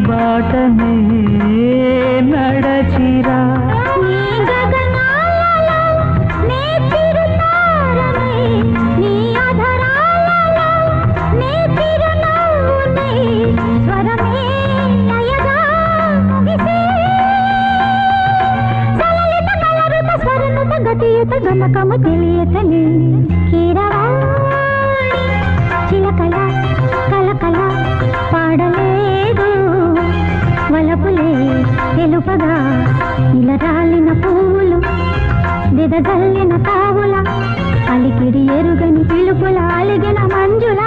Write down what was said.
బాటనే నడచిరా గమకము తెలియతని కీరవాణి చిలకల కలకల పాడలేదు వలపులే తెలుపగా ఇలరాలిన పువ్వులు దిదజల్లిన తావుల అలికిడి ఎరుగని పిలుపుల అలిగిన మంజుల